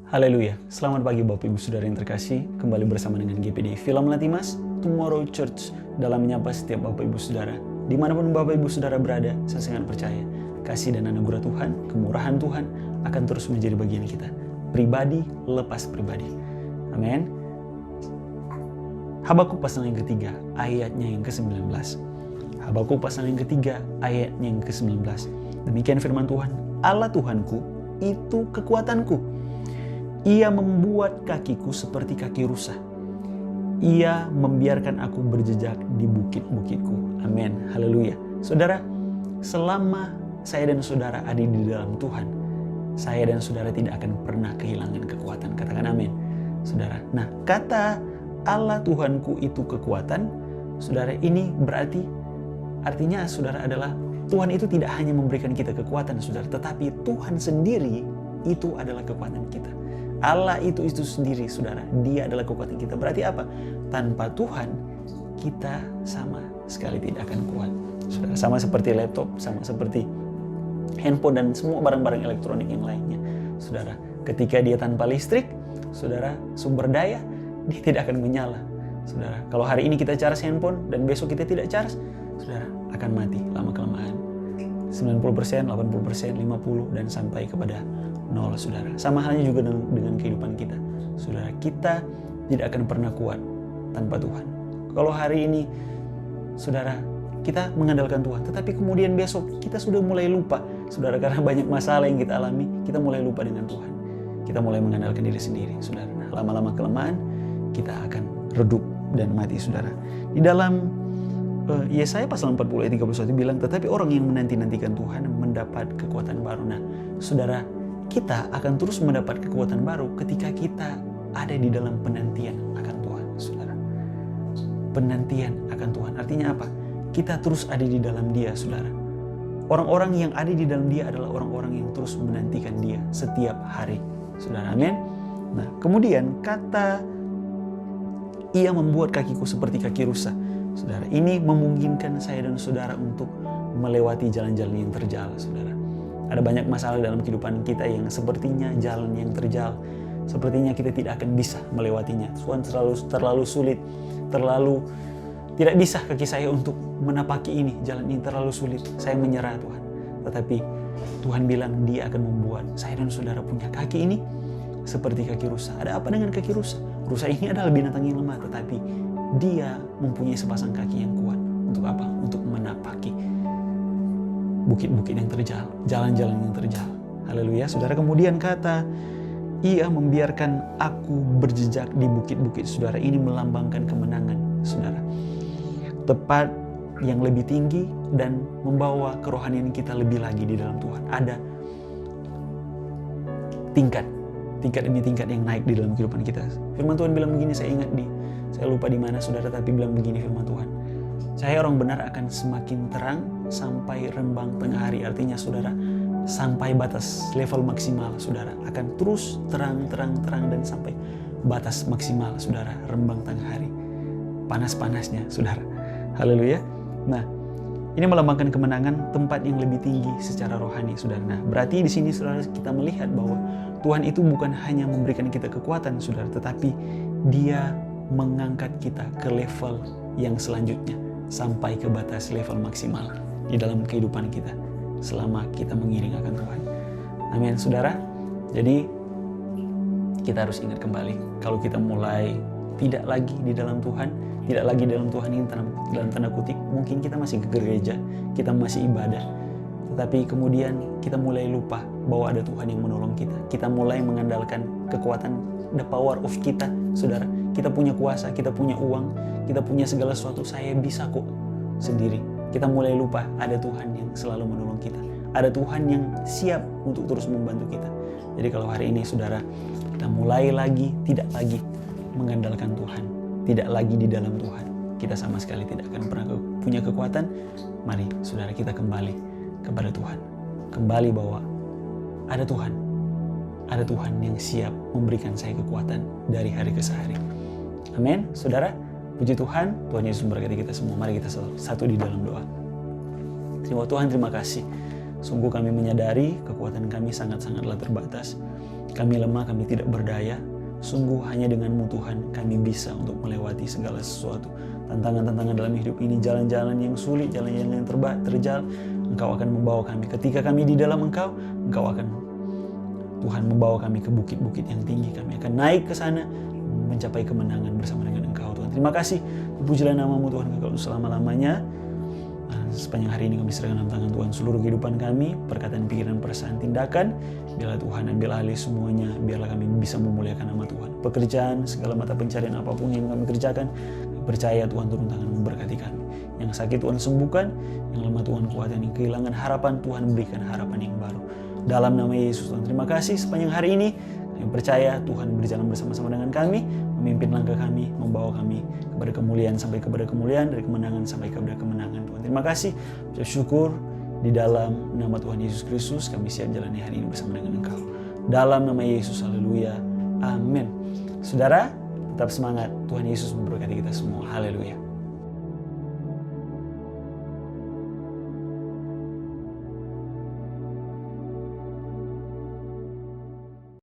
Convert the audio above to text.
Haleluya, selamat pagi Bapak Ibu Saudara yang terkasih. Kembali bersama dengan GPD Film Latimas, Tomorrow Church, dalam menyapa setiap Bapak Ibu Saudara. Dimanapun Bapak Ibu Saudara berada, saya sangat percaya kasih dan anugerah Tuhan, kemurahan Tuhan akan terus menjadi bagian kita. Pribadi lepas pribadi. Amin. Habakuk pasal yang ketiga, ayatnya yang ke-19. Habakuk pasal yang ketiga, ayatnya yang ke-19. Demikian firman Tuhan, Allah Tuhanku itu kekuatanku. Ia membuat kakiku seperti kaki rusa. Ia membiarkan aku berjejak di bukit-bukitku. Amin. Haleluya. Saudara, selama saya dan saudara ada di dalam Tuhan, saya dan saudara tidak akan pernah kehilangan kekuatan. Katakan amin. Saudara, nah kata Allah Tuhanku itu kekuatan, saudara, ini berarti artinya saudara adalah Tuhan itu tidak hanya memberikan kita kekuatan, saudara, tetapi Tuhan sendiri itu adalah kekuatan kita. Allah itu sendiri, saudara, Dia adalah kekuatan kita. Berarti apa? Tanpa Tuhan kita sama sekali tidak akan kuat, saudara. Sama seperti laptop, sama seperti handphone dan semua barang-barang elektronik yang lainnya, saudara. Ketika dia tanpa listrik, saudara, sumber daya, dia tidak akan menyala, saudara. Kalau hari ini kita charge handphone dan besok kita tidak charge, saudara, akan mati lama-kelamaan. 90%, 80%, 50% dan sampai kepada 0, saudara. Sama halnya juga dengan kehidupan kita, saudara. Kita tidak akan pernah kuat tanpa Tuhan. Kalau hari ini, saudara, kita mengandalkan Tuhan, tetapi kemudian besok kita sudah mulai lupa, saudara, karena banyak masalah yang kita alami, kita mulai lupa dengan Tuhan. Kita mulai mengandalkan diri sendiri, saudara. Nah, lama-lama kelamaan kita akan redup dan mati, saudara. Di dalam Yesaya pasal 40 ayat 31 bilang, tetapi orang yang menanti-nantikan Tuhan mendapat kekuatan baru. Nah, saudara, kita akan terus mendapat kekuatan baru ketika kita ada di dalam penantian akan Tuhan, saudara. Penantian akan Tuhan artinya apa? Kita terus ada di dalam Dia, saudara. Orang-orang yang ada di dalam Dia adalah orang-orang yang terus menantikan Dia setiap hari, saudara. Amin. Nah, kemudian kata Ia membuat kakiku seperti kaki rusa, saudara. Ini memungkinkan saya dan saudara untuk melewati jalan-jalan yang terjal, saudara. Ada banyak masalah dalam kehidupan kita yang sepertinya jalan yang terjal. Sepertinya kita tidak akan bisa melewatinya. Tuhan terlalu sulit, terlalu tidak bisa kaki saya untuk menapaki ini. Jalan ini terlalu sulit. Saya menyerah, Tuhan. Tetapi Tuhan bilang Dia akan membuat saya dan saudara punya kaki ini seperti kaki rusa. Ada apa dengan kaki rusa? Rusa ini adalah binatang yang lemah, tetapi dia mempunyai sepasang kaki yang kuat. Untuk apa? Untuk menapaki bukit-bukit yang terjal, jalan-jalan yang terjal. Haleluya, saudara. Kemudian kata Ia membiarkan aku berjejak di bukit-bukit, saudara. Ini melambangkan kemenangan, saudara. Tepat yang lebih tinggi dan membawa kerohanian kita lebih lagi di dalam Tuhan. Ada tingkat demi tingkat yang naik di dalam kehidupan kita. Firman Tuhan bilang begini, saya lupa di mana, saudara, tapi bilang begini firman Tuhan. Cahaya orang benar akan semakin terang sampai rembang tengah hari. Artinya, saudara, sampai batas level maksimal, saudara, akan terus terang dan sampai batas maksimal, saudara, rembang tengah hari. Panas-panasnya, saudara. Haleluya. Nah, ini melambangkan kemenangan, tempat yang lebih tinggi secara rohani, saudara. Nah, berarti di sini, saudara, kita melihat bahwa Tuhan itu bukan hanya memberikan kita kekuatan, saudara, tetapi Dia mengangkat kita ke level yang selanjutnya, sampai ke batas level maksimal di dalam kehidupan kita selama kita mengiring akan Tuhan. Amin, saudara. Jadi kita harus ingat kembali, kalau kita mulai tidak lagi di dalam Tuhan, tidak lagi dalam Tuhan ini dalam tanda kutip, mungkin kita masih ke gereja, kita masih ibadah, tetapi kemudian kita mulai lupa bahwa ada Tuhan yang menolong kita. Kita mulai mengandalkan kekuatan, the power of kita, saudara. Kita punya kuasa, kita punya uang, kita punya segala sesuatu, saya bisa kok sendiri. Kita mulai lupa ada Tuhan yang selalu menolong kita. Ada Tuhan yang siap untuk terus membantu kita. Jadi kalau hari ini, saudara, kita mulai lagi, tidak lagi mengandalkan Tuhan, tidak lagi di dalam Tuhan, kita sama sekali tidak akan pernah punya kekuatan. Mari, saudara, kita kembali kepada Tuhan. Kembali bahwa ada Tuhan yang siap memberikan saya kekuatan dari hari ke hari. Amin, saudara. Puji Tuhan, Tuhan Yesus memberkati kita semua. Mari kita satu di dalam doa. Tuhan, terima kasih. Sungguh kami menyadari kekuatan kami sangat-sangatlah terbatas. Kami lemah, kami tidak berdaya. Sungguh hanya denganmu Tuhan kami bisa untuk melewati segala sesuatu. Tantangan-tantangan dalam hidup ini, jalan-jalan yang sulit, jalan-jalan yang terjal, Engkau akan membawa kami. Ketika kami di dalam Engkau, Engkau akan Tuhan membawa kami ke bukit-bukit yang tinggi. Kami akan naik ke sana, mencapai kemenangan bersama dengan Engkau Tuhan. Terima kasih. Pujilah namamu Tuhan kekal selama-lamanya. Sepanjang hari ini kami serahkan dalam tangan Tuhan seluruh kehidupan kami, perkataan, pikiran, perasaan, tindakan. Biarlah Tuhan ambil alih semuanya, biarlah kami bisa memuliakan nama Tuhan. Pekerjaan, segala mata pencarian apapun yang kami kerjakan, percaya Tuhan turun tangan memberkati kami. Yang sakit Tuhan sembuhkan, yang lemah Tuhan kuatkan, yang kehilangan harapan Tuhan berikan harapan yang baru. Dalam nama Yesus Tuhan, terima kasih sepanjang hari ini. Kami percaya Tuhan berjalan bersama-sama dengan kami, memimpin langkah kami, membawa kami kepada kemuliaan sampai kepada kemuliaan, dari kemenangan sampai kepada kemenangan Tuhan. Terima kasih, bersyukur di dalam nama Tuhan Yesus Kristus kami siap jalani hari ini bersama dengan Engkau. Dalam nama Yesus, haleluya, amin. Saudara, tetap semangat, Tuhan Yesus memberkati kita semua, haleluya.